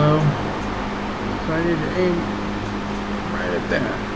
low, so I need to aim right at that.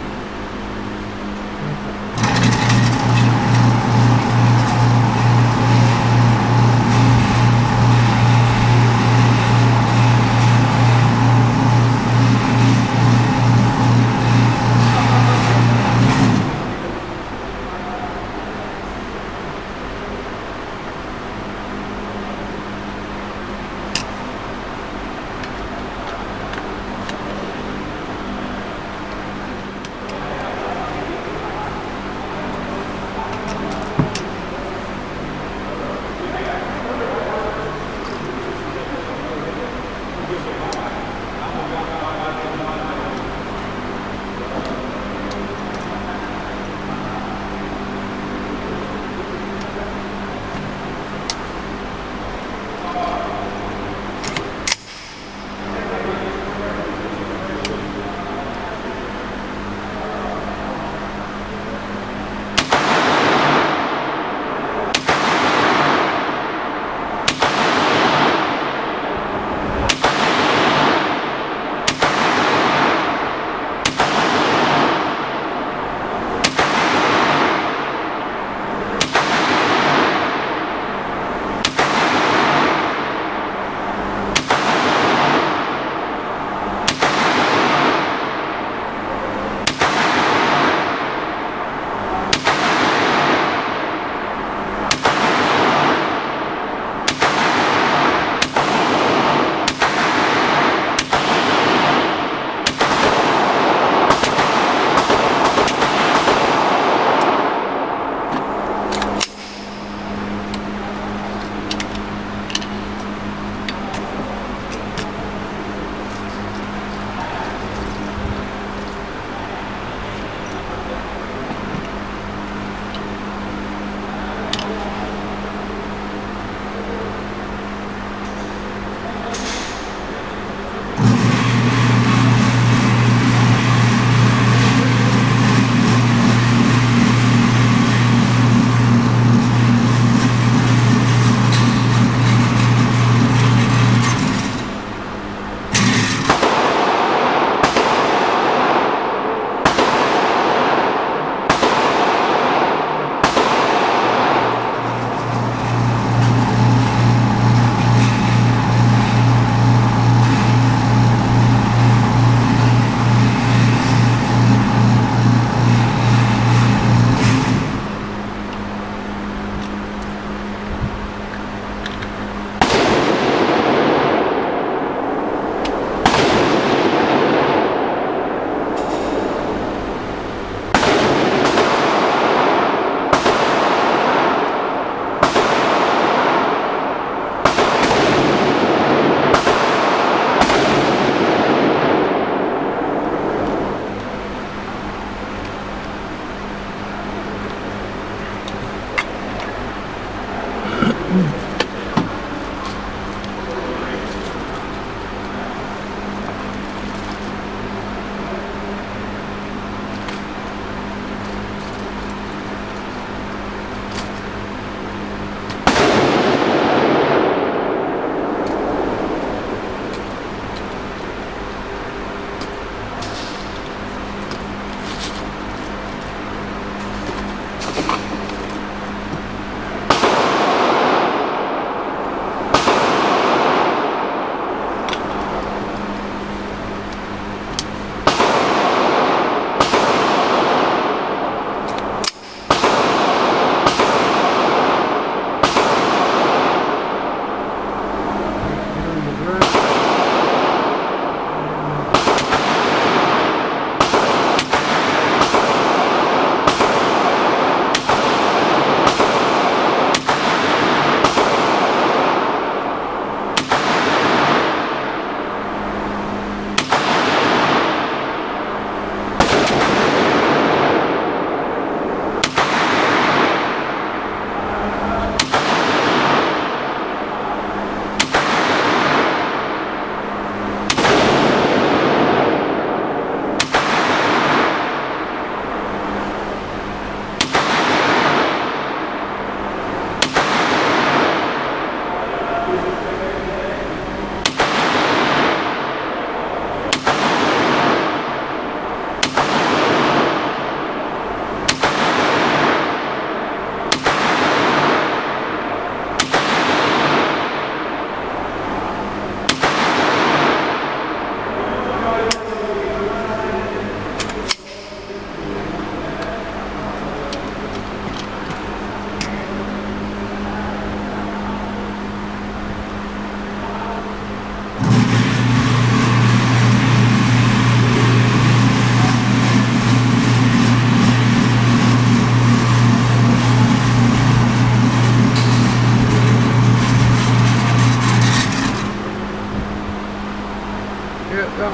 Yep, that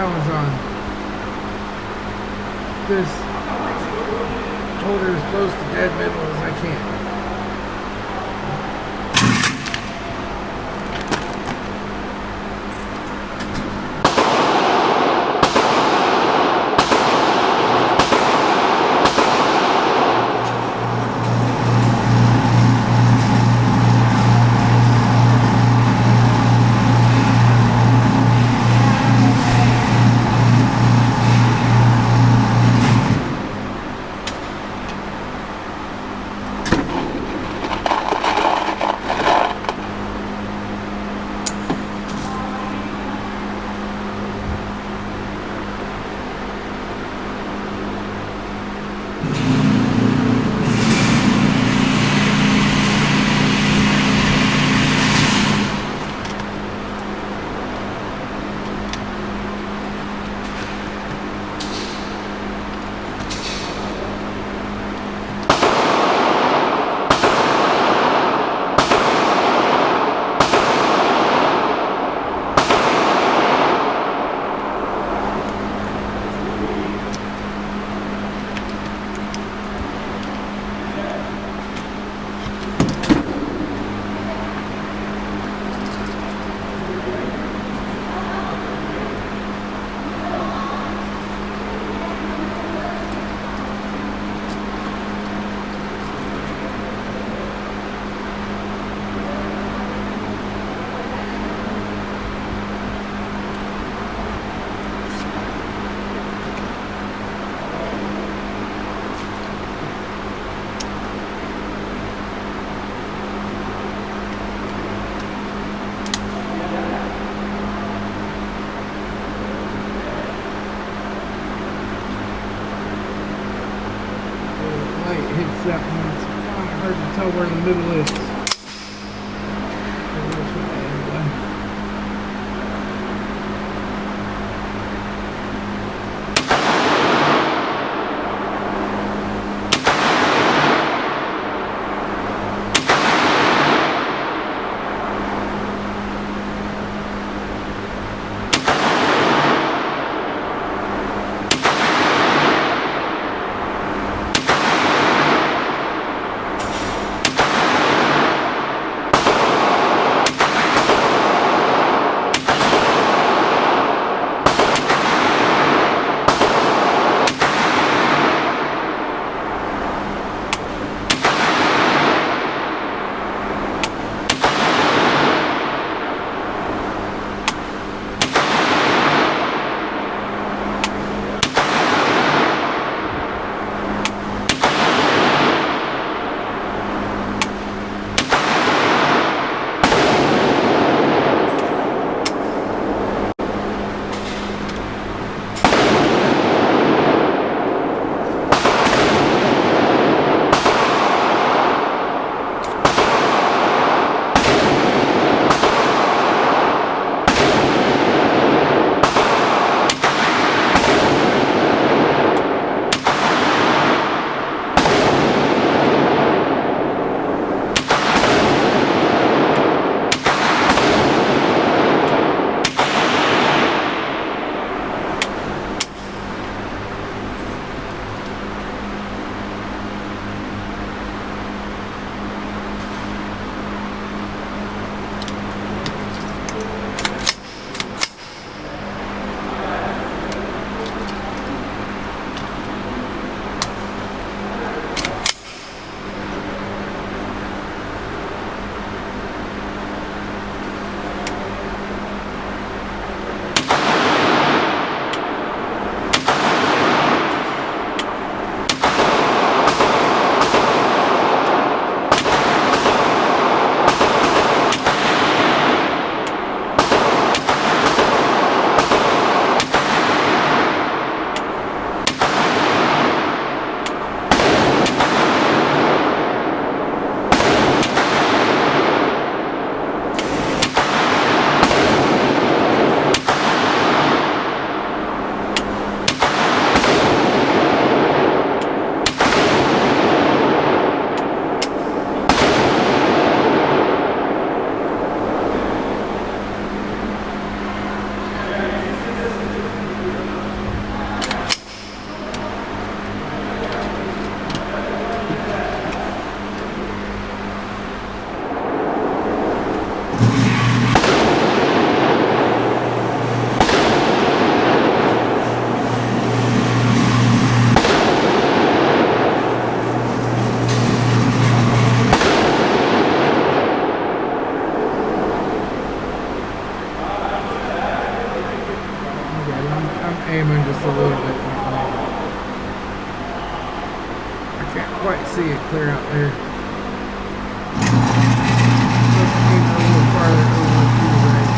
one's on. This holder as close to dead middle as I can. Hits that one. It's kind of hard to tell where the middle is. good. I'm aiming just a little bit. I can't quite see it clear out there. Let's aim a little farther over to the right.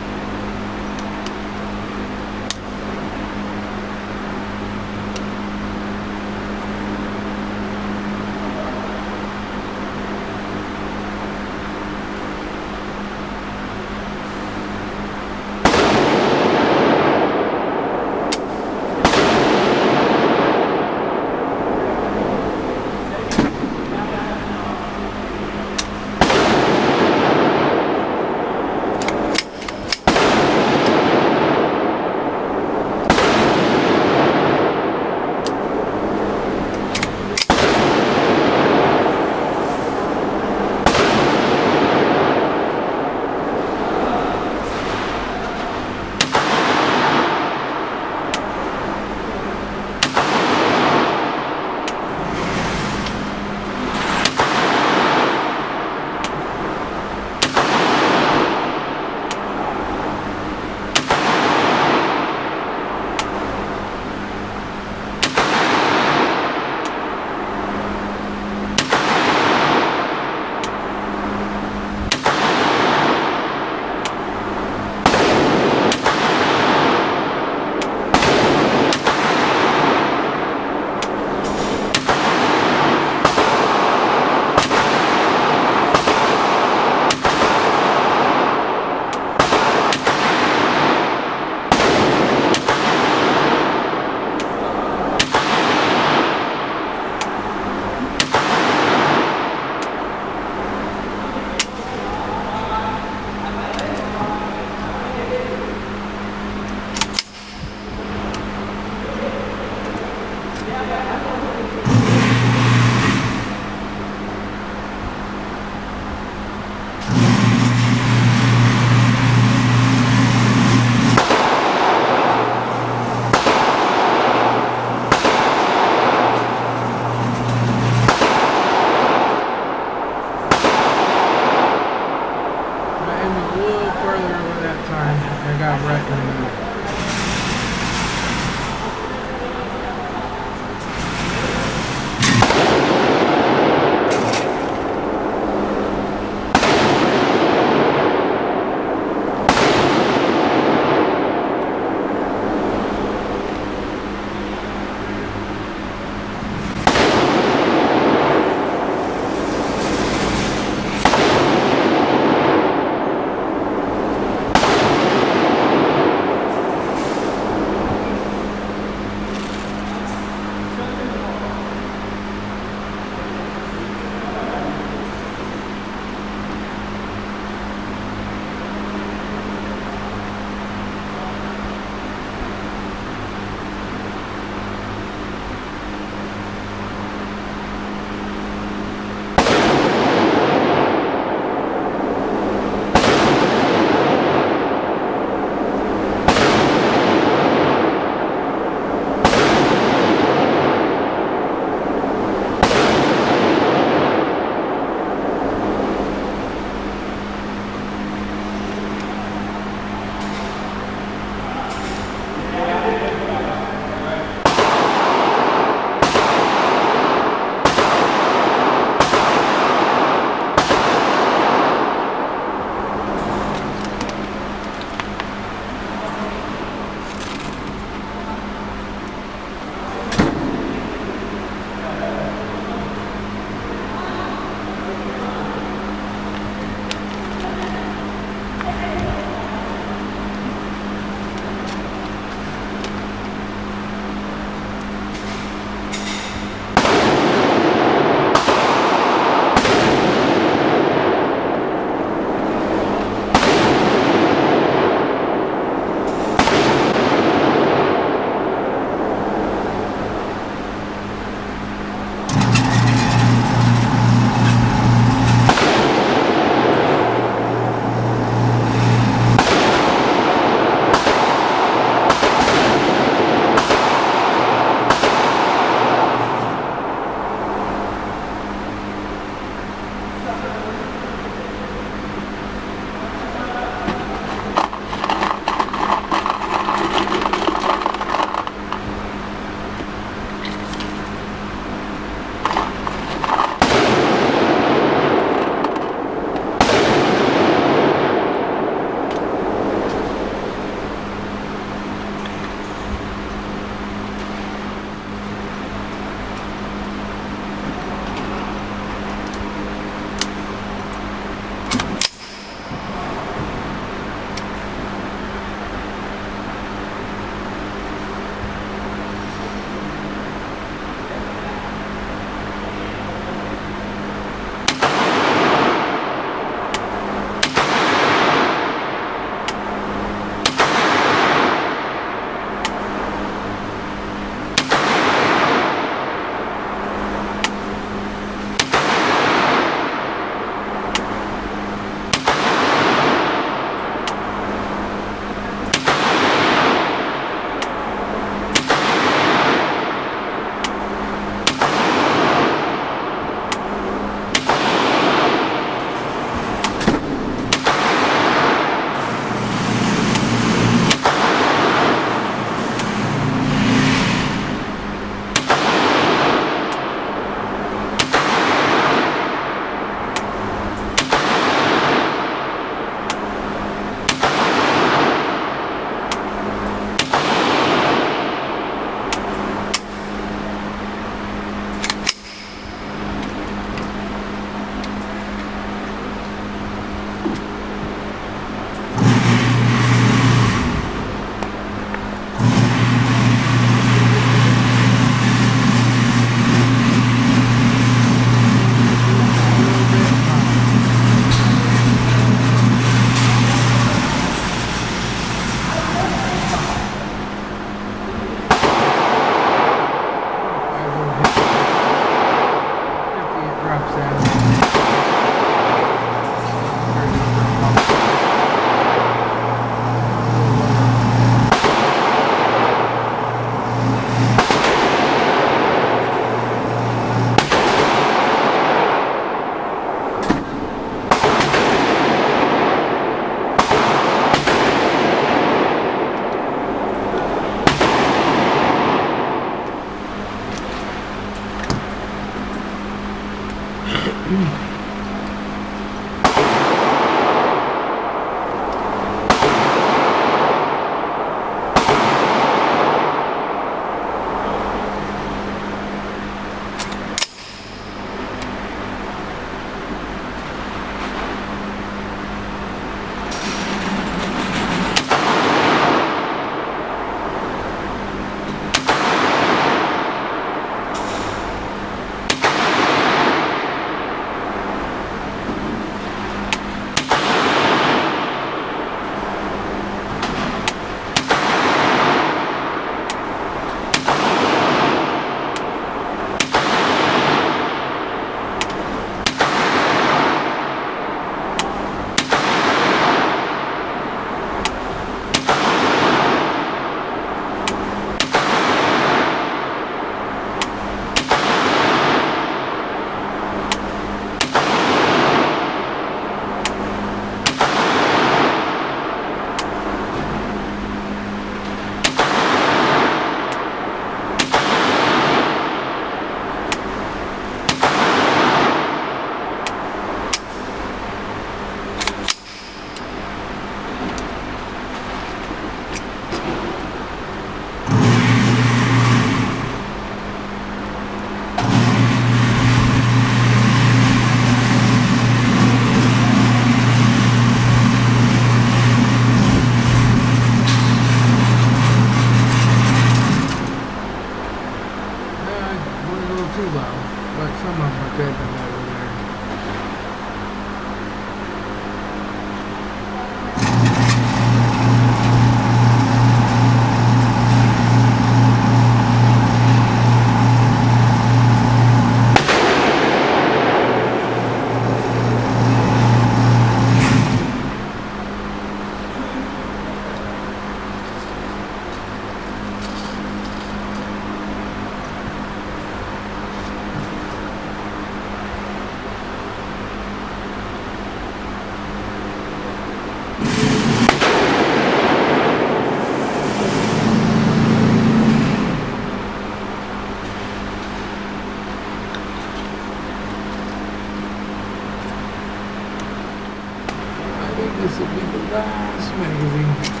This will be the last magazine.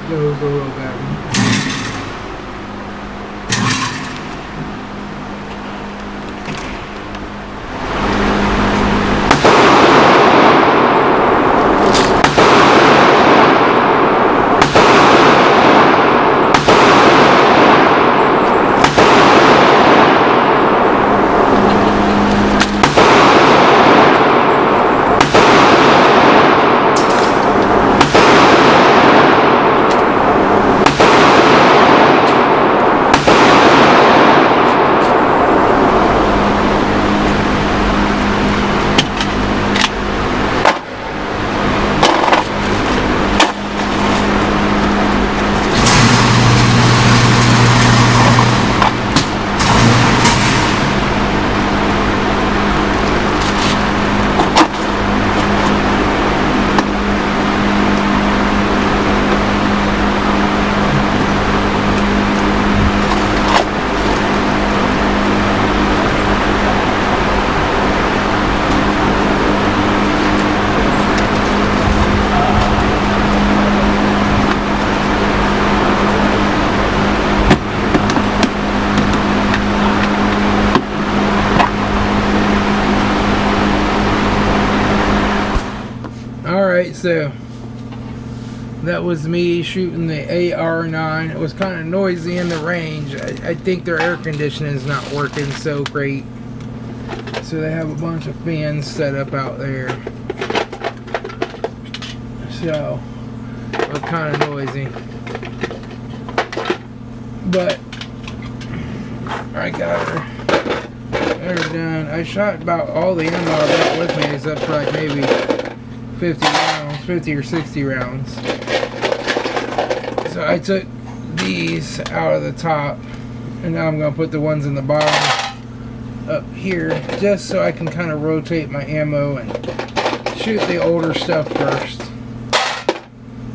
Goes a little bit. So that was me shooting the AR-9. It was kind of noisy in the range. I think their air conditioning is not working so great. So they have a bunch of fans set up out there. So it was kind of noisy. But I got her done. I shot about all the ammo I brought with me except for like maybe 50 rounds, 50 or 60 rounds. So I took these out of the top, and now I'm going to put the ones in the bottom up here, just so I can kind of rotate my ammo and shoot the older stuff first.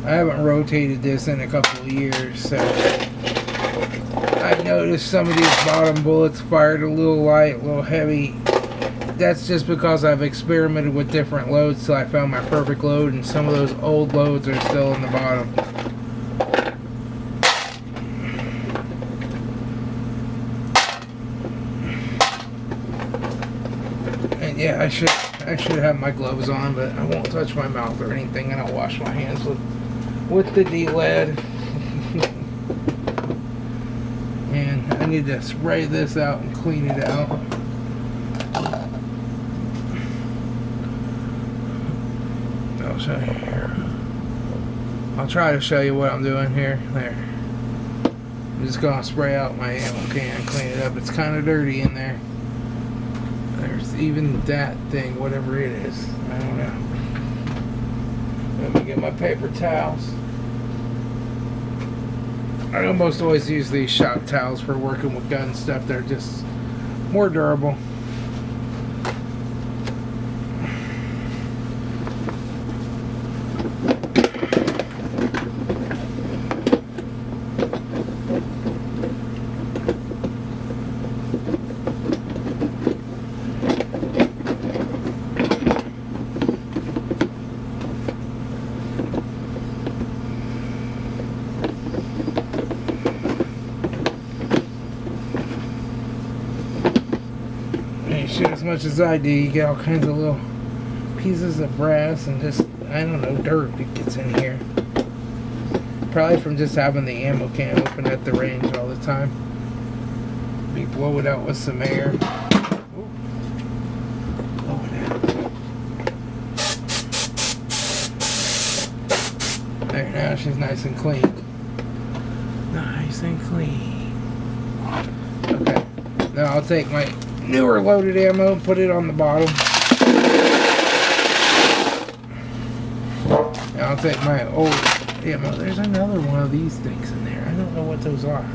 I haven't rotated this in a couple of years, so I've noticed some of these bottom bullets fired a little light, a little heavy. That's just because I've experimented with different loads till I found my perfect load, and some of those old loads are still in the bottom. And yeah, I should have my gloves on, but I won't touch my mouth or anything, and I'll wash my hands with the D-lead. And I need to spray this out and clean it out. I'll show you here. I'll try to show you what I'm doing here. There. I'm just gonna spray out my ammo can, clean it up. It's kind of dirty in there. There's even that thing, whatever it is. I don't know. Let me get my paper towels. I almost always use these shop towels for working with gun stuff. They're just more durable. Shoot as much as I do, you get all kinds of little pieces of brass and just, I don't know, dirt that gets in here. Probably from just having the ammo can open at the range all the time. We blow it out with some air. Blow it out. There, now she's nice and clean. Nice and clean. Okay, now I'll take my newer loaded ammo, put it on the bottom. Now I'll take my old ammo. There's another one of these things in there. I don't know what those are.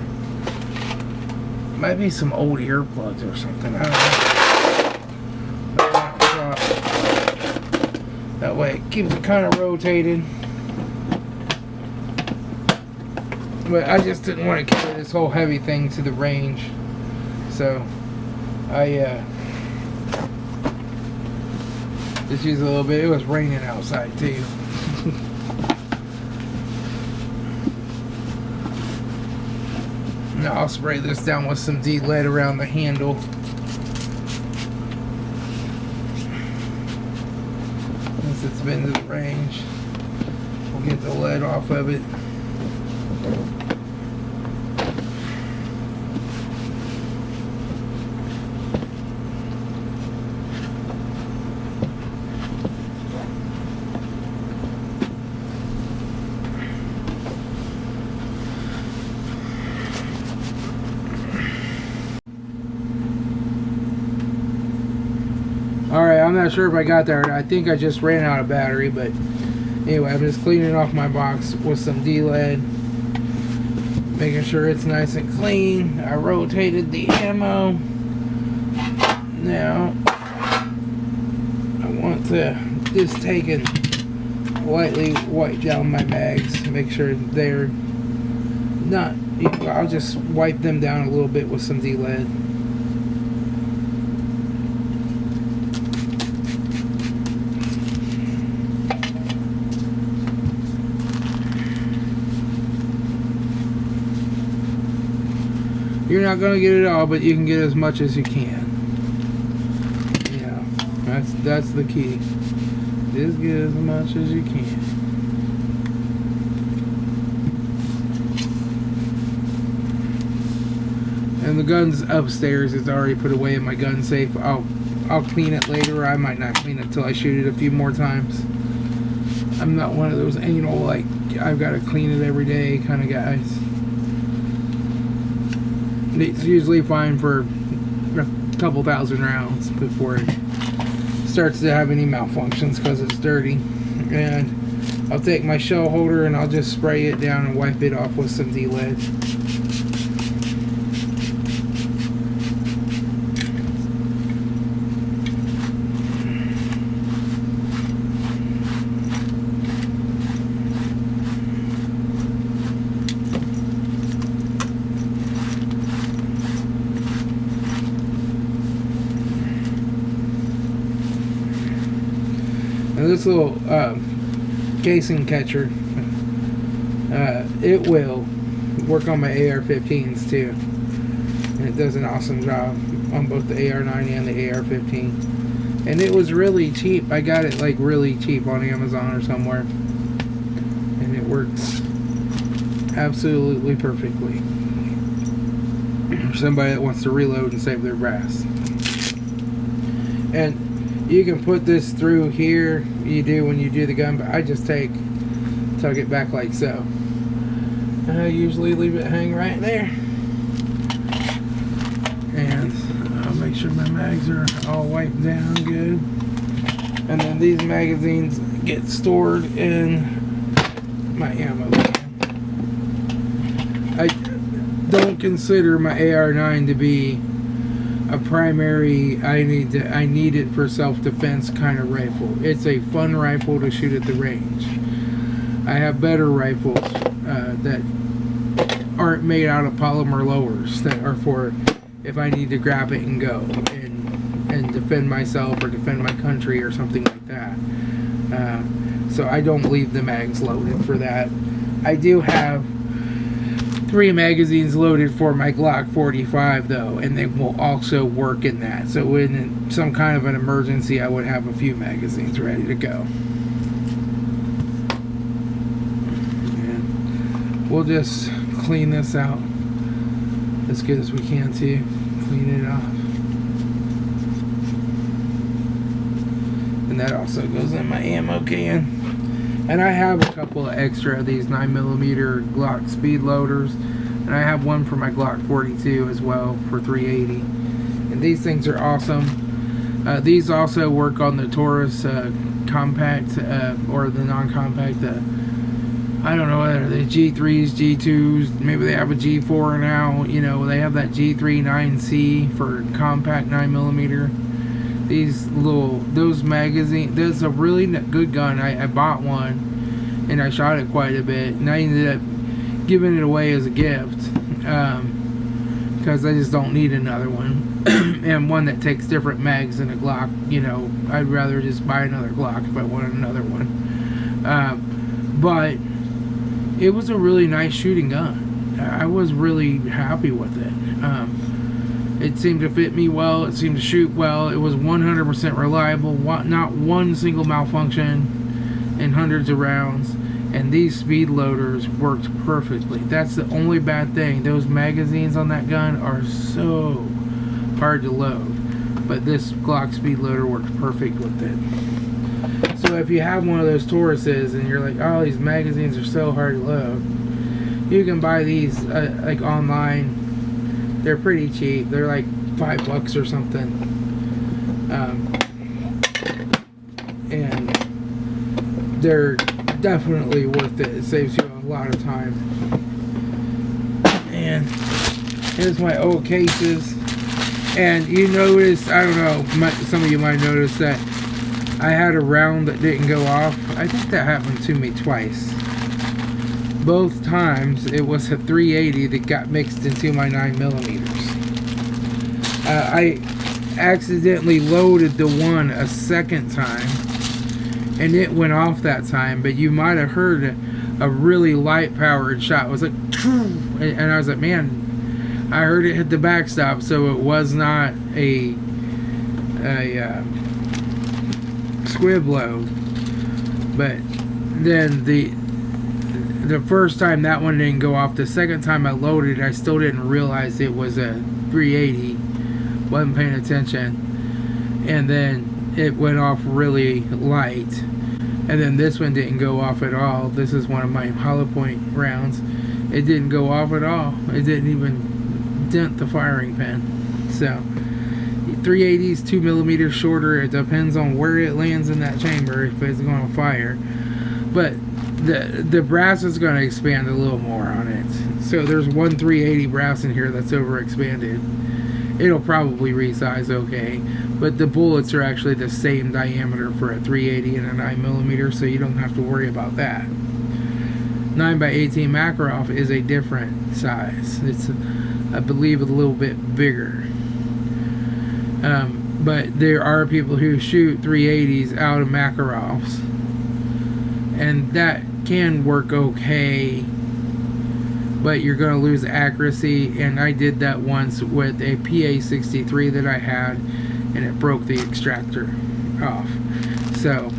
Might be some old earplugs or something. I don't know. That way it keeps it kind of rotated. But I just didn't want to carry this whole heavy thing to the range. So I just used a little bit. It was raining outside too. Now I'll spray this down with some D-lead around the handle. Once it's been to the range, we'll get the lead off of it. Alright, I'm not sure if I got there. I think I just ran out of battery, but anyway, I'm just cleaning off my box with some D-lead, making sure it's nice and clean. I rotated the ammo. Now I want to just take and lightly wipe down my mags to make sure they're not, I'll just wipe them down a little bit with some D-lead. You're not going to get it all, but you can get as much as you can. Yeah, that's the key. Just get as much as you can. And the gun's upstairs. It's already put away in my gun safe. I'll clean it later. I might not clean it till I shoot it a few more times. I'm not one of those anal, like, I've got to clean it every day kind of guys. It's usually fine for a couple thousand rounds before it starts to have any malfunctions because it's dirty. And I'll take my shell holder and I'll just spray it down and wipe it off with some D-lead. Now this little casing catcher, it will work on my AR-15s too, and it does an awesome job on both the AR-9 and the AR-15. And it was really cheap. I got it like really cheap on Amazon or somewhere, and it works absolutely perfectly for somebody that wants to reload and save their brass. And you can put this through here, you do when you do the gun, but I just tug it back like so. And I usually leave it hang right there. And I'll make sure my mags are all wiped down good. And then these magazines get stored in my ammo can. I don't consider my AR-9 to be a primary, I need it for self-defense kind of rifle. It's a fun rifle to shoot at the range. I have better rifles that aren't made out of polymer lowers that are for if I need to grab it and go and defend myself or defend my country or something like that. So I don't leave the mags loaded for that. I do have 3 magazines loaded for my Glock 45 though, and they will also work in that. So in some kind of an emergency, I would have a few magazines ready to go. And we'll just clean this out as good as we can too. Clean it off. And that also goes in my ammo can. And I have a couple of extra of these 9mm Glock speed loaders, and I have one for my Glock 42 as well for 380. And these things are awesome. These also work on the Taurus compact or the non-compact. I don't know whether they're G3s, G2s. Maybe they have a G4 now. You know, they have that G3 9C for compact 9mm. Those magazines, this is a really good gun. I bought one and I shot it quite a bit, and I ended up giving it away as a gift because I just don't need another one. And one that takes different mags than a Glock. You know, I'd rather just buy another Glock if I wanted another one. But it was a really nice shooting gun. I was really happy with it. It seemed to fit me well. It seemed to shoot well. It was 100% reliable. Not one single malfunction in hundreds of rounds. And these speed loaders worked perfectly. That's the only bad thing. Those magazines on that gun are so hard to load. But this Glock speed loader works perfect with it. So if you have one of those Tauruses and you're like, oh, these magazines are so hard to load, you can buy these like online. They're pretty cheap. They're like $5 or something. And they're definitely worth it. It saves you a lot of time. And here's my old cases. And you notice, I don't know, some of you might notice that I had a round that didn't go off. I think that happened to me twice. Both times it was a 380 that got mixed into my 9mm. I accidentally loaded the one a second time and it went off that time, but you might have heard a really light powered shot. It was like, and I was like, man, I heard it hit the backstop, so it was not a squib load. But then the first time that one didn't go off. The second time I loaded, I still didn't realize it was a 380. Wasn't paying attention, and then it went off really light. And then this one didn't go off at all. This is one of my hollow point rounds. It didn't go off at all. It didn't even dent the firing pin. So 380 is 2 millimeters shorter. It depends on where it lands in that chamber if it's going to fire. But the brass is going to expand a little more on it. So there's one 380 brass in here that's overexpanded. It'll probably resize okay, but the bullets are actually the same diameter for a 380 and a 9mm, so you don't have to worry about that. 9x18 Makarov is a different size. It's, I believe, a little bit bigger. But there are people who shoot 380s out of Makarovs, and that can work okay, but you're going to lose accuracy. And I did that once with a PA-63 that I had, and it broke the extractor off. So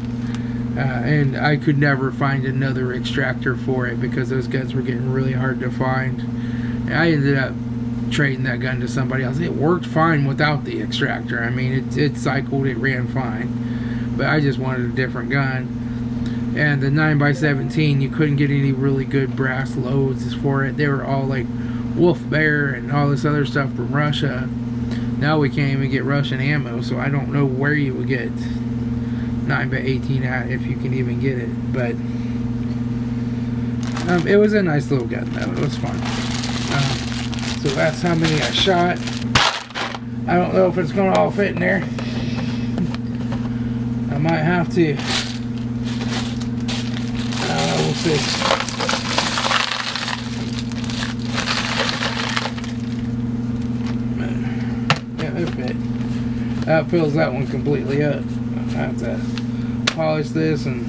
and I could never find another extractor for it because those guns were getting really hard to find. And I ended up trading that gun to somebody else. It worked fine without the extractor. I mean, it cycled, it ran fine, but I just wanted a different gun. And the 9x17, you couldn't get any really good brass loads for it. They were all like Wolf Bear and all this other stuff from Russia. Now we can't even get Russian ammo, so I don't know where you would get 9x18 at, if you can even get it. But it was a nice little gun though. It was fun. So that's how many I shot. I don't know if it's going to all fit in there. I might have to. We'll see. Yeah, it fit. That fills that one completely up. I have to polish this and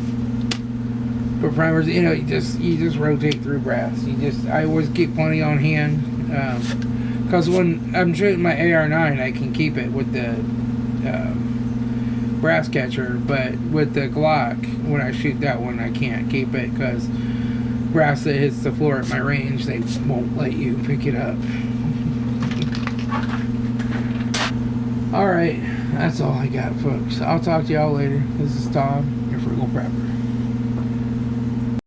put primers. You know, you just rotate through brass. I always keep plenty on hand, because when I'm shooting my AR-9, I can keep it with the brass catcher, but with the Glock, when I shoot that one, I can't keep it because brass that hits the floor at my range, they won't let you pick it up. Alright, that's all I got, folks. I'll talk to y'all later. This is Tom, your Frugal Prepper.